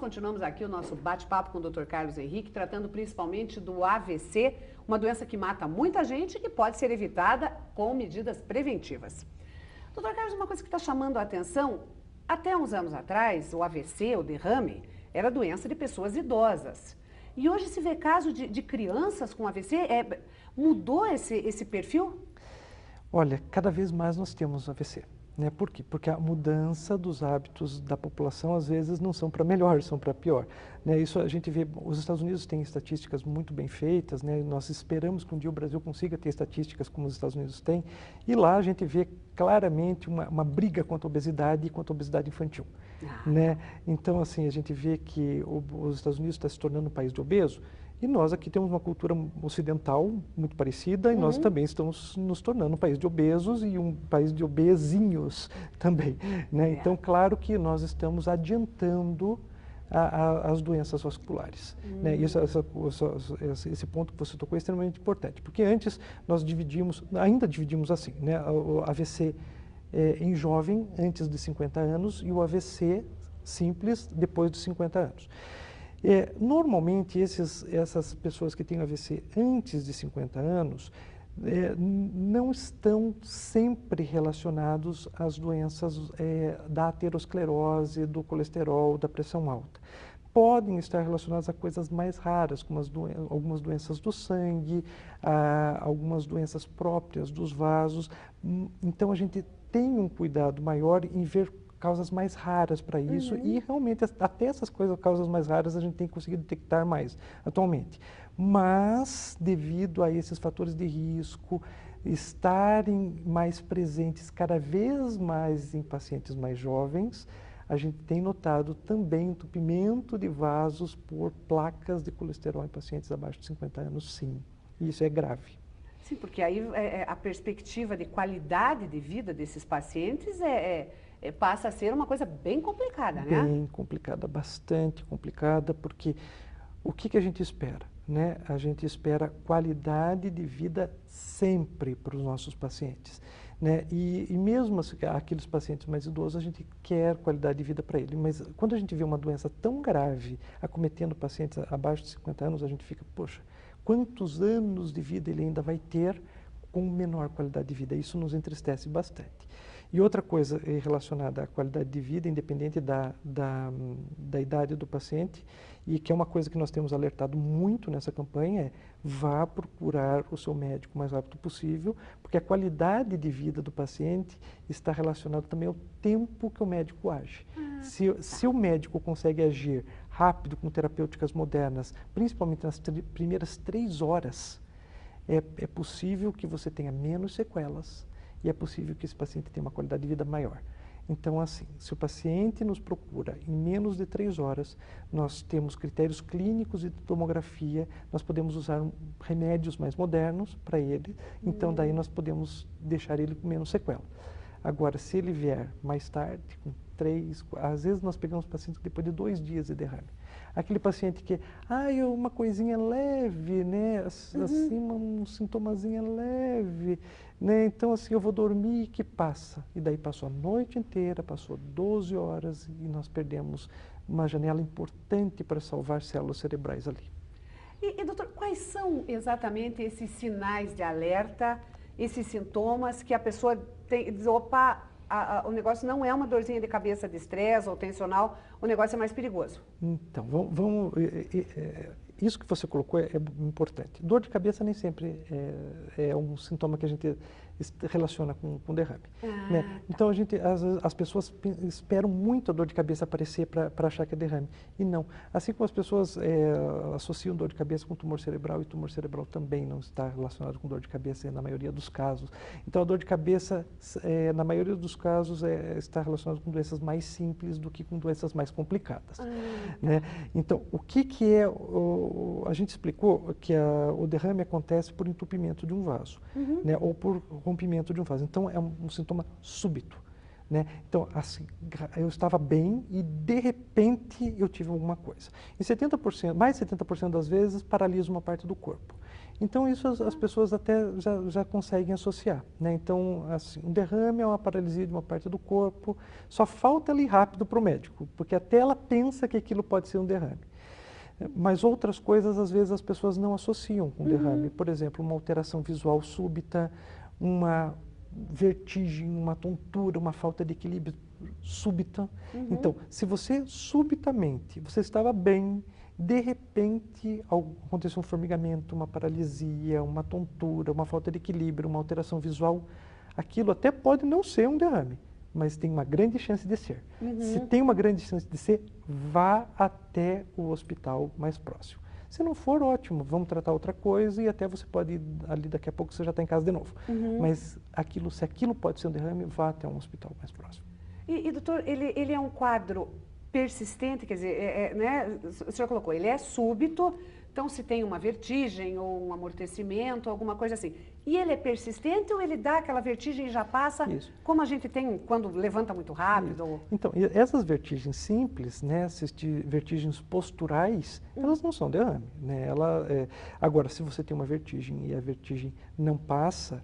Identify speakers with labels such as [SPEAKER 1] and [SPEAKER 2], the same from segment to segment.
[SPEAKER 1] continuamos aqui o nosso bate-papo com o Dr. Carlos Henrique, tratando principalmente do AVC, uma doença que mata muita gente e que pode ser evitada com medidas preventivas. Dr. Carlos, uma coisa que está chamando a atenção, até uns anos atrás, o AVC, o derrame, era doença de pessoas idosas. E hoje se vê caso de crianças com AVC, mudou esse perfil?
[SPEAKER 2] Olha, cada vez mais nós temos AVC. Né? Por quê? Porque a mudança dos hábitos da população, às vezes, não são para melhor, são para pior. Né? Isso a gente vê, os Estados Unidos têm estatísticas muito bem feitas, né? Nós esperamos que um dia o Brasil consiga ter estatísticas como os Estados Unidos têm, e lá a gente vê claramente uma briga contra a obesidade e contra a obesidade infantil. Né? Então, assim, a gente vê que os Estados Unidos está se tornando um país de obeso, e nós aqui temos uma cultura ocidental muito parecida, e nós também estamos nos tornando um país de obesos e um país de obesinhos também. Né? Então, claro que nós estamos adiantando as doenças vasculares. Né? E esse ponto que você tocou é extremamente importante, porque antes nós ainda dividimos assim, né? O AVC em jovem antes de 50 anos e o AVC simples depois de 50 anos. Normalmente, essas pessoas que têm AVC antes de 50 anos não estão sempre relacionados às doenças da aterosclerose, do colesterol, da pressão alta. Podem estar relacionadas a coisas mais raras, como algumas doenças do sangue, algumas doenças próprias dos vasos. Então, a gente tem um cuidado maior em ver causas mais raras para isso e realmente até essas causas mais raras a gente tem conseguido detectar mais atualmente. Mas devido a esses fatores de risco estarem mais presentes cada vez mais em pacientes mais jovens, a gente tem notado também entupimento de vasos por placas de colesterol em pacientes abaixo de 50 anos, sim. E isso é grave.
[SPEAKER 1] Sim, porque aí a perspectiva de qualidade de vida desses pacientes passa a ser uma coisa bem complicada, né?
[SPEAKER 2] Bem complicada, bastante complicada, porque o que a gente espera? Né? A gente espera qualidade de vida sempre para os nossos pacientes. Né? E mesmo aqueles pacientes mais idosos, a gente quer qualidade de vida para ele. Mas quando a gente vê uma doença tão grave acometendo pacientes abaixo de 50 anos, a gente fica, poxa, quantos anos de vida ele ainda vai ter com menor qualidade de vida? Isso nos entristece bastante. E outra coisa relacionada à qualidade de vida, independente da idade do paciente, e que é uma coisa que nós temos alertado muito nessa campanha, é vá procurar o seu médico o mais rápido possível, porque a qualidade de vida do paciente está relacionada também ao tempo que o médico age. Se o médico consegue agir rápido com terapêuticas modernas, principalmente nas primeiras 3 horas, é possível que você tenha menos sequelas, e é possível que esse paciente tenha uma qualidade de vida maior. Então, assim, se o paciente nos procura em menos de 3 horas, nós temos critérios clínicos e de tomografia, nós podemos usar remédios mais modernos para ele, então daí nós podemos deixar ele com menos sequela. Agora, se ele vier mais tarde, com 3, às vezes nós pegamos pacientes depois de 2 dias de derrame. Aquele paciente que, uma coisinha leve, né, assim, um sintomazinha leve, né, então assim, eu vou dormir e que passa. E daí passou a noite inteira, passou 12 horas e nós perdemos uma janela importante para salvar células cerebrais ali.
[SPEAKER 1] E doutor, quais são exatamente esses sinais de alerta, esses sintomas que a pessoa diz, opa, o negócio não é uma dorzinha de cabeça de estresse ou tensional, o negócio é mais perigoso?
[SPEAKER 2] Então, isso que você colocou é importante. Dor de cabeça nem sempre é um sintoma que a gente relaciona com derrame. Né?
[SPEAKER 1] Tá.
[SPEAKER 2] Então, as pessoas esperam muito a dor de cabeça aparecer para achar que é derrame. E não. Assim como as pessoas associam dor de cabeça com tumor cerebral, e tumor cerebral também não está relacionado com dor de cabeça na maioria dos casos. Então, a dor de cabeça, na maioria dos casos, está relacionada com doenças mais simples do que com doenças mais complicadas. Né? Então, o que é... a gente explicou que o derrame acontece por entupimento de um vaso, né? Ou por rompimento de um vaso. Então, é um sintoma súbito. Né? Então, assim, eu estava bem e, de repente, eu tive alguma coisa. Em 70%, mais de 70% das vezes, paralisa uma parte do corpo. Então, isso as pessoas até já conseguem associar, né? Então, assim, um derrame é uma paralisia de uma parte do corpo, só falta ela ir rápido para o médico, porque até ela pensa que aquilo pode ser um derrame. Mas outras coisas, às vezes, as pessoas não associam com derrame. Por exemplo, uma alteração visual súbita, uma vertigem, uma tontura, uma falta de equilíbrio súbita. Então, se você subitamente, você estava bem, de repente aconteceu um formigamento, uma paralisia, uma tontura, uma falta de equilíbrio, uma alteração visual, aquilo até pode não ser um derrame, mas tem uma grande chance de ser. Se tem uma grande chance de ser, vá até o hospital mais próximo. Se não for, ótimo, vamos tratar outra coisa e até você pode ir ali daqui a pouco, você já está em casa de novo. Mas se aquilo pode ser um derrame, vá até um hospital mais próximo.
[SPEAKER 1] E doutor, ele é um quadro persistente, quer dizer, né, o senhor colocou, ele é súbito, então se tem uma vertigem ou um amortecimento, alguma coisa assim. E ele é persistente ou ele dá aquela vertigem e já passa,
[SPEAKER 2] Isso.
[SPEAKER 1] como a gente tem quando levanta muito rápido? Ou...
[SPEAKER 2] Então, essas vertigens simples, né, essas vertigens posturais, elas não são derrame, né? Agora, se você tem uma vertigem e a vertigem não passa,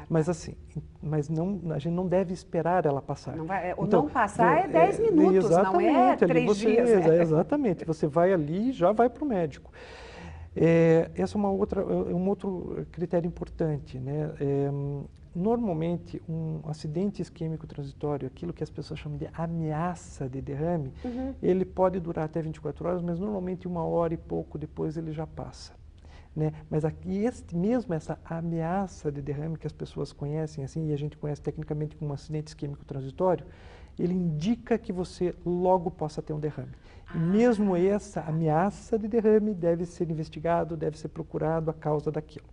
[SPEAKER 2] mas assim, a gente não deve esperar ela passar.
[SPEAKER 1] Não vai,
[SPEAKER 2] então,
[SPEAKER 1] não passar é 10 minutos, não é 3 dias. Né?
[SPEAKER 2] Exatamente, você vai ali e já vai para o médico. Essa é um outro critério importante, né? Normalmente, um acidente isquêmico transitório, aquilo que as pessoas chamam de ameaça de derrame, ele pode durar até 24 horas, mas normalmente 1 hora e pouco depois ele já passa. Né? Mas aqui, mesmo essa ameaça de derrame que as pessoas conhecem, assim, e a gente conhece tecnicamente como um acidente isquêmico transitório, ele indica que você logo possa ter um derrame. Mesmo essa ameaça de derrame deve ser investigado, deve ser procurado a causa daquilo.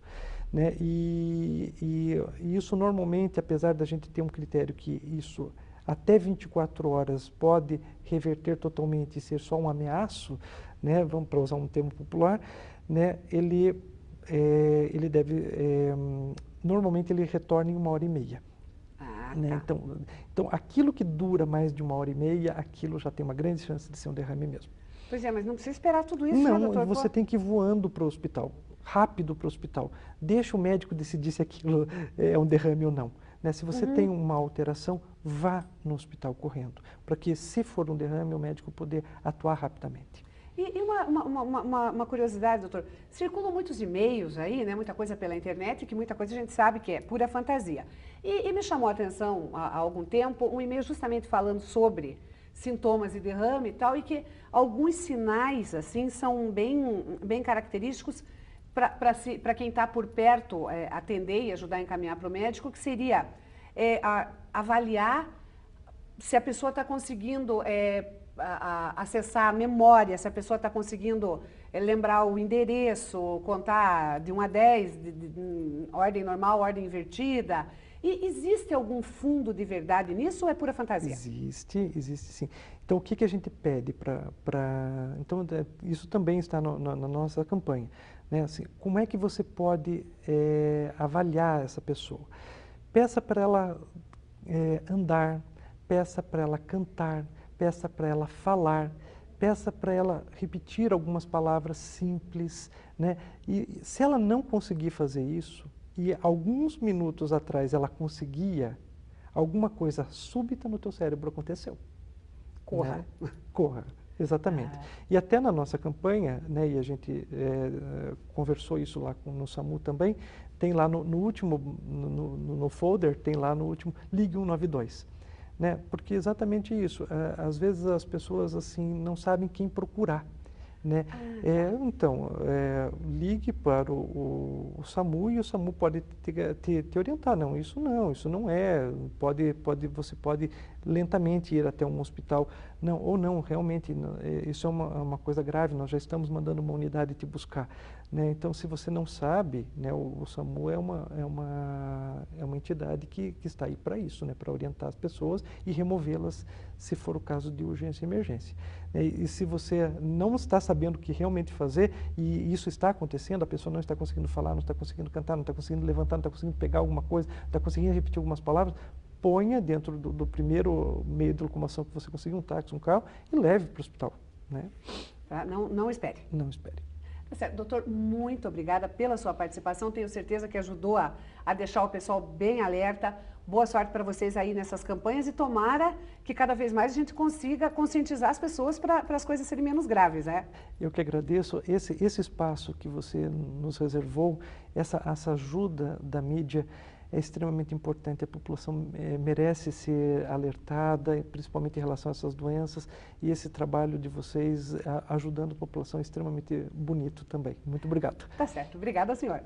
[SPEAKER 2] Né? E isso normalmente, apesar da gente ter um critério que isso até 24 horas pode reverter totalmente e ser só um ameaço, né? Vamos para usar um termo popular, né? Ele deve, normalmente ele retorna em 1h30. Né? Então, aquilo que dura mais de 1h30, aquilo já tem uma grande chance de ser um derrame mesmo.
[SPEAKER 1] Pois é, mas não precisa esperar tudo isso,
[SPEAKER 2] não,
[SPEAKER 1] né, doutor?
[SPEAKER 2] Você tem que ir voando para o hospital, rápido para o hospital. Deixa o médico decidir se aquilo é um derrame ou não. Né? Se você tem uma alteração, vá no hospital correndo, para que, se for um derrame, o médico poder atuar rapidamente.
[SPEAKER 1] E uma curiosidade, doutor, circulam muitos e-mails aí, né, muita coisa pela internet, que muita coisa a gente sabe que é pura fantasia. E me chamou a atenção há algum tempo um e-mail justamente falando sobre sintomas de derrame e tal, e que alguns sinais, assim, são bem característicos para quem está por perto atender e ajudar a encaminhar para o médico, que seria avaliar se a pessoa está conseguindo acessar a memória, se a pessoa está conseguindo lembrar o endereço, contar de 1 a 10, de ordem normal, ordem invertida. E existe algum fundo de verdade nisso ou é pura fantasia?
[SPEAKER 2] Existe sim. Então, o que a gente pede para... Então, isso também está na nossa campanha. Né? Assim, como é que você pode avaliar essa pessoa? Peça para ela andar, peça para ela cantar, peça para ela falar, peça para ela repetir algumas palavras simples, né? E se ela não conseguir fazer isso, e alguns minutos atrás ela conseguia, alguma coisa súbita no teu cérebro aconteceu.
[SPEAKER 1] Corra.
[SPEAKER 2] Né? Corra, exatamente. E até na nossa campanha, né, e a gente conversou isso lá no SAMU também, tem lá no último, no folder, tem lá no último, ligue 192. Né? Porque exatamente isso, às vezes as pessoas assim não sabem quem procurar. Né? Então, ligue para o SAMU e o SAMU pode te orientar. Não, isso não é. Você pode lentamente ir até um hospital. Não, ou não, realmente, isso é uma coisa grave, nós já estamos mandando uma unidade te buscar. Né? Então, se você não sabe, né, o SAMU é uma entidade que está aí para isso, né, para orientar as pessoas e removê-las se for o caso de urgência e emergência. E se você não está sabendo o que realmente fazer, e isso está acontecendo, a pessoa não está conseguindo falar, não está conseguindo cantar, não está conseguindo levantar, não está conseguindo pegar alguma coisa, não está conseguindo repetir algumas palavras, ponha dentro do primeiro meio de locomoção que você conseguir, um táxi, um carro, e leve para o hospital. Né?
[SPEAKER 1] Tá? Não espere.
[SPEAKER 2] Não espere.
[SPEAKER 1] Tá certo. Doutor, muito obrigada pela sua participação. Tenho certeza que ajudou a deixar o pessoal bem alerta. Boa sorte para vocês aí nessas campanhas e tomara que cada vez mais a gente consiga conscientizar as pessoas para as coisas serem menos graves, né?
[SPEAKER 2] Eu que agradeço esse espaço que você nos reservou, essa ajuda da mídia é extremamente importante. A população merece ser alertada, principalmente em relação a essas doenças, e esse trabalho de vocês ajudando a população é extremamente bonito também. Muito obrigado.
[SPEAKER 1] Tá certo. Obrigada, senhora.